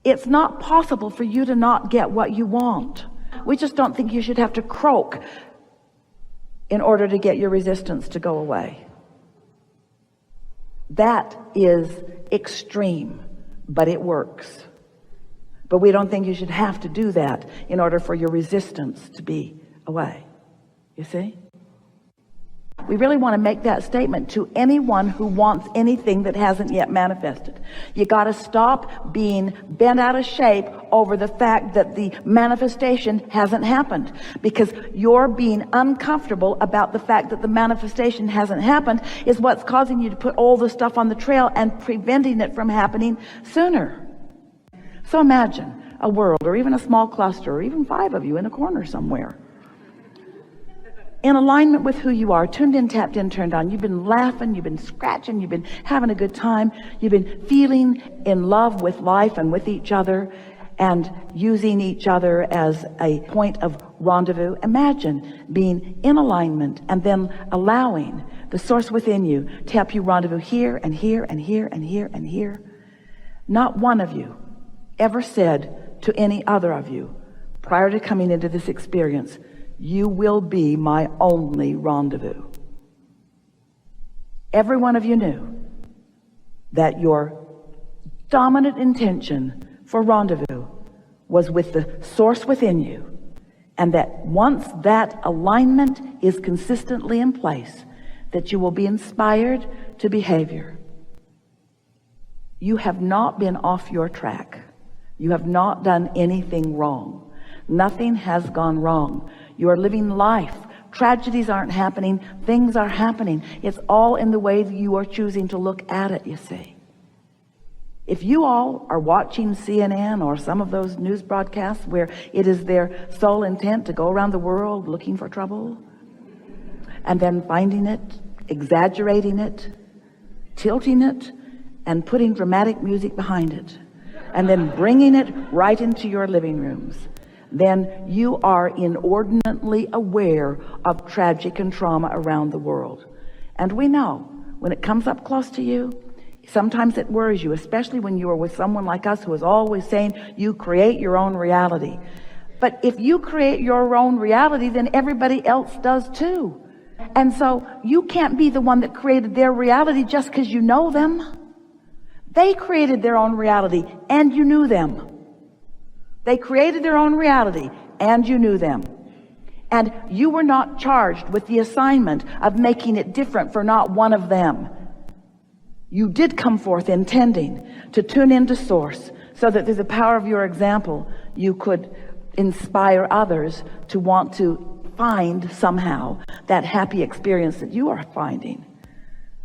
It's not possible for you to not get what you want. We just don't think you should have to croak in order to get your resistance to go away. That is extreme, but it works. But we don't think you should have to do that in order for your resistance to be away. You see? We really want to make that statement to anyone who wants anything that hasn't yet manifested. You got to stop being bent out of shape over the fact that the manifestation hasn't happened, because you're being uncomfortable about the fact that the manifestation hasn't happened is what's causing you to put all the stuff on the trail and preventing it from happening sooner. So imagine a world, or even a small cluster, or even 5 of you in a corner somewhere, in alignment with who you are, tuned in, tapped in, turned on. You've been laughing, you've been scratching, you've been having a good time, you've been feeling in love with life and with each other, and using each other as a point of rendezvous. Imagine being in alignment and then allowing the source within you to help you rendezvous here and here and here and here and here. Not one of you ever said to any other of you prior to coming into this experience, "You will be my only rendezvous." Every one of you knew that your dominant intention for rendezvous was with the source within you, and that once that alignment is consistently in place, that you will be inspired to behavior. You have not been off your track. You have not done anything wrong. Nothing has gone wrong. You are living life. Tragedies aren't happening. Things are happening. It's all in the way that you are choosing to look at it, you see. If you all are watching CNN or some of those news broadcasts where it is their sole intent to go around the world looking for trouble, and then finding it, exaggerating it, tilting it, and putting dramatic music behind it, and then bringing it right into your living rooms, then you are inordinately aware of tragic and trauma around the world. And we know when it comes up close to you, sometimes it worries you, especially when you are with someone like us who is always saying you create your own reality. But if you create your own reality, then everybody else does too. And so you can't be the one that created their reality just because you know them. They created their own reality and you knew them. They created their own reality and you knew them. And you were not charged with the assignment of making it different for not one of them. You did come forth intending to tune into source so that through the power of your example, you could inspire others to want to find somehow that happy experience that you are finding.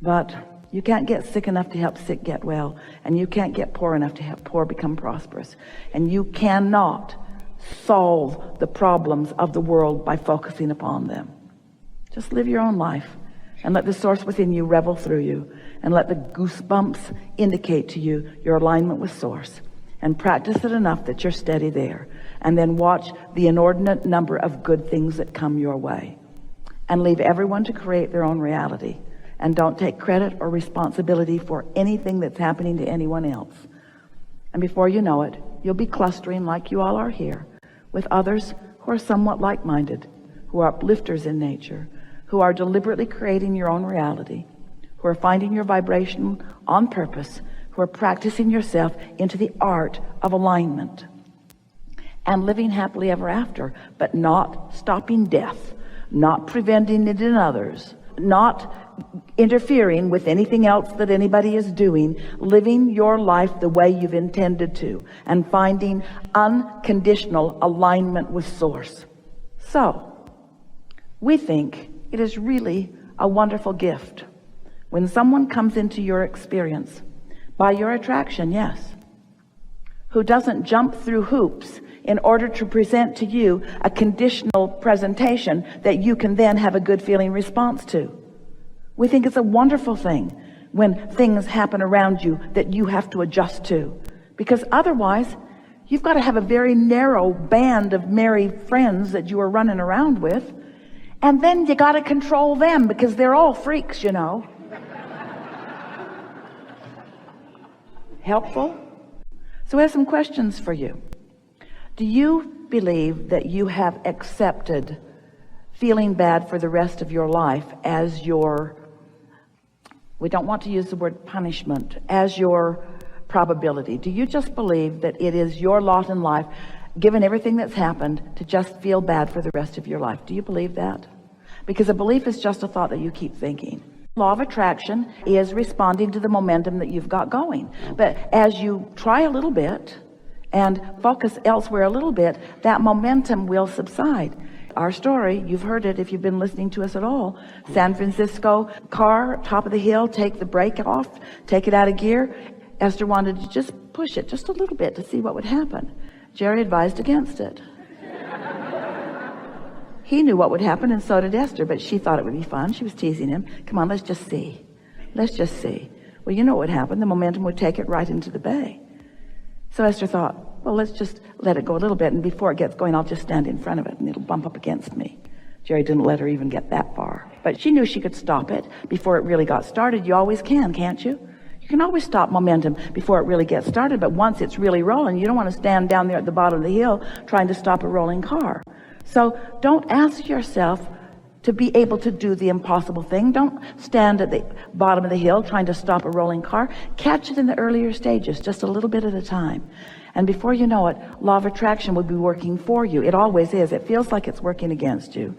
But you can't get sick enough to help sick get well, and you can't get poor enough to help poor become prosperous, and you cannot solve the problems of the world by focusing upon them. Just live your own life and let the source within you revel through you, and let the goosebumps indicate to you your alignment with source, and practice it enough that you're steady there, and then watch the inordinate number of good things that come your way, and leave everyone to create their own reality. And don't take credit or responsibility for anything that's happening to anyone else. And before you know it, you'll be clustering like you all are here with others who are somewhat like-minded, who are uplifters in nature, who are deliberately creating your own reality, who are finding your vibration on purpose, who are practicing yourself into the art of alignment and living happily ever after, but not stopping death, not preventing it in others, not interfering with anything else that anybody is doing, living your life the way you've intended to, and finding unconditional alignment with source. So, we think it is really a wonderful gift when someone comes into your experience by your attraction, yes, who doesn't jump through hoops in order to present to you a conditional presentation that you can then have a good feeling response to. We think it's a wonderful thing when things happen around you that you have to adjust to, because otherwise you've got to have a very narrow band of merry friends that you are running around with, and then you got to control them because they're all freaks, you know. So I have some questions for you. Do you believe that you have accepted feeling bad for the rest of your life as your, we don't want to use the word punishment, as your probability? Do you just believe that it is your lot in life, given everything that's happened, to just feel bad for the rest of your life? Do you believe that? Because a belief is just a thought that you keep thinking. Law of attraction is responding to the momentum that you've got going. But as you try a little bit and focus elsewhere a little bit, that momentum will subside. Our story, you've heard it if you've been listening to us at all. San Francisco car, top of the hill, take the brake off, take it out of gear. Esther wanted to just push it just a little bit to see what would happen. Jerry advised against it. He knew what would happen, and so did Esther, but she thought it would be fun. She was teasing him. Come on, let's just see. Let's just see. Well, you know what would happen. The momentum would take it right into the bay. So Esther thought, well, let's just let it go a little bit, and before it gets going, I'll just stand in front of it, and it'll bump up against me. Jerry didn't let her even get that far. But she knew she could stop it before it really got started. You always can, can't you? You can always stop momentum before it really gets started, but once it's really rolling, you don't want to stand down there at the bottom of the hill trying to stop a rolling car. So don't ask yourself to be able to do the impossible thing. Don't stand at the bottom of the hill trying to stop a rolling car. Catch it in the earlier stages, just a little bit at a time. And before you know it, law of attraction will be working for you. It always is. It feels like it's working against you.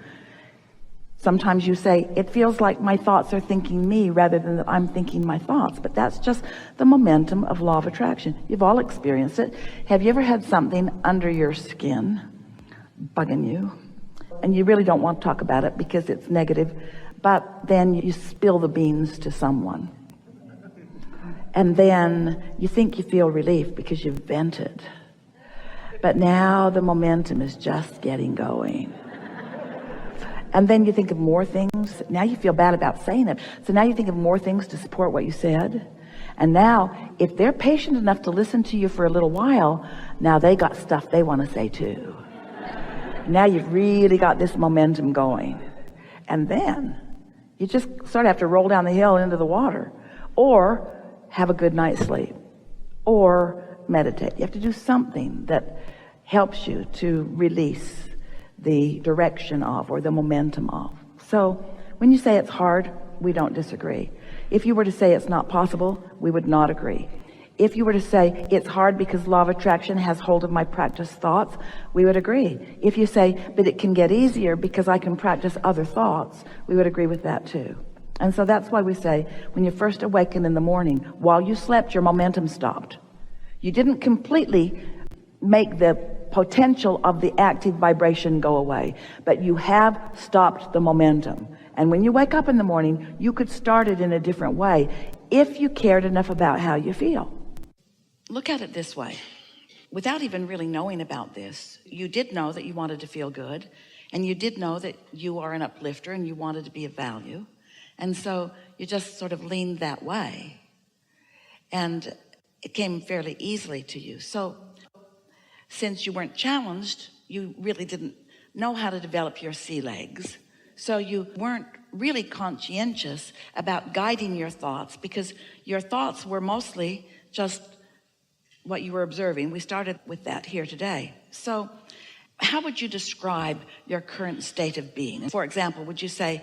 Sometimes you say, it feels like my thoughts are thinking me rather than that I'm thinking my thoughts. But that's just the momentum of law of attraction. You've all experienced it. Have you ever had something under your skin bugging you? And you really don't want to talk about it because it's negative. But then you spill the beans to someone. And then you think you feel relief because you've vented. But now the momentum is just getting going. And then you think of more things. Now you feel bad about saying it. So now you think of more things to support what you said. And now, if they're patient enough to listen to you for a little while, now they got stuff they want to say too. Now you've really got this momentum going. And then you just sort of have to roll down the hill into the water, or have a good night's sleep, or meditate. You have to do something that helps you to release the direction of, or the momentum of. So when you say it's hard, we don't disagree. If you were to say it's not possible, we would not agree. If you were to say it's hard because law of attraction has hold of my practice thoughts, we would agree. If you say, but it can get easier because I can practice other thoughts, we would agree with that too. And so that's why we say, when you first awaken in the morning, while you slept, your momentum stopped. You didn't completely make the potential of the active vibration go away, but you have stopped the momentum. And when you wake up in the morning, you could start it in a different way if you cared enough about how you feel. Look at it this way. Without even really knowing about this, you did know that you wanted to feel good, and you did know that you are an uplifter and you wanted to be of value. And so you just sort of leaned that way, and it came fairly easily to you. So since you weren't challenged, you really didn't know how to develop your sea legs. So you weren't really conscientious about guiding your thoughts, because your thoughts were mostly just what you were observing. We started with that here today. So how would you describe your current state of being? For example, would you say,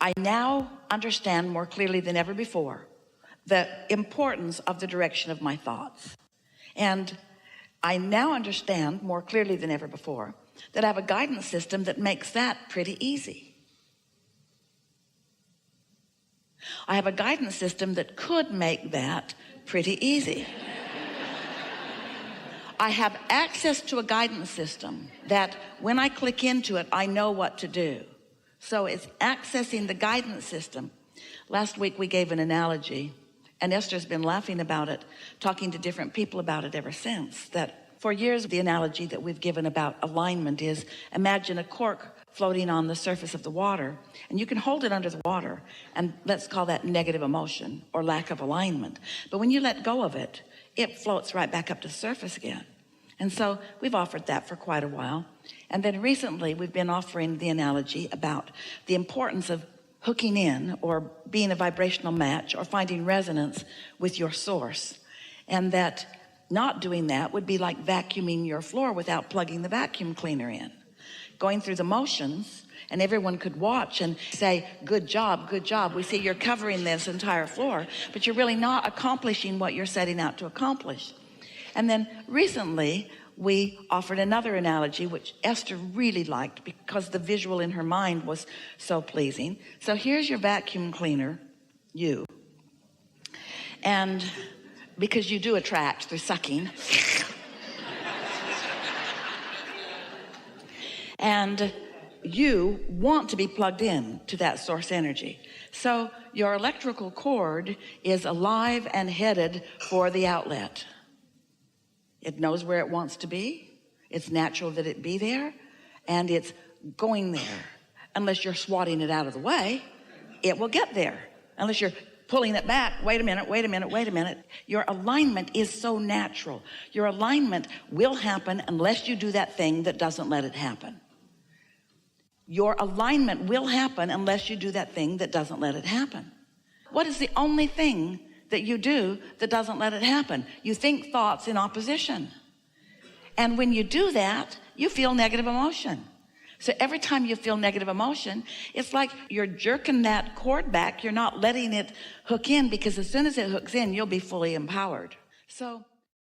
I now understand more clearly than ever before the importance of the direction of my thoughts. And I now understand more clearly than ever before that I have a guidance system that makes that pretty easy. I have a guidance system that could make that pretty easy. I have access to a guidance system that when I click into it, I know what to do. So it's accessing the guidance system. Last week we gave an analogy, and Esther's been laughing about it, talking to different people about it ever since. That for years, the analogy that we've given about alignment is, imagine a cork floating on the surface of the water, and you can hold it under the water, and let's call that negative emotion or lack of alignment. But when you let go of it, it floats right back up to the surface again. And so we've offered that for quite a while. And then recently we've been offering the analogy about the importance of hooking in, or being a vibrational match, or finding resonance with your source. And that Not doing that would be like vacuuming your floor without plugging the vacuum cleaner in. Going through the motions, and everyone could watch and say, good job, good job. We see you're covering this entire floor, but you're really not accomplishing what you're setting out to accomplish. And then recently, we offered another analogy, which Esther really liked because the visual in her mind was so pleasing. So here's your vacuum cleaner, you. And because you do attract through sucking. And you want to be plugged in to that source energy. So your electrical cord is alive and headed for the outlet. It knows where it wants to be. It's natural that it be there, and it's going there. Unless you're swatting it out of the way, it will get there. Unless you're pulling it back, wait a minute, wait a minute, wait a minute. Your alignment is so natural. Your alignment will happen unless you do that thing that doesn't let it happen. Your alignment will happen unless you do that thing that doesn't let it happen. What is the only thing that you do that doesn't let it happen? You think thoughts in opposition. And when you do that, you feel negative emotion. So every time you feel negative emotion, it's like you're jerking that cord back. You're not letting it hook in, because as soon as it hooks in, you'll be fully empowered. So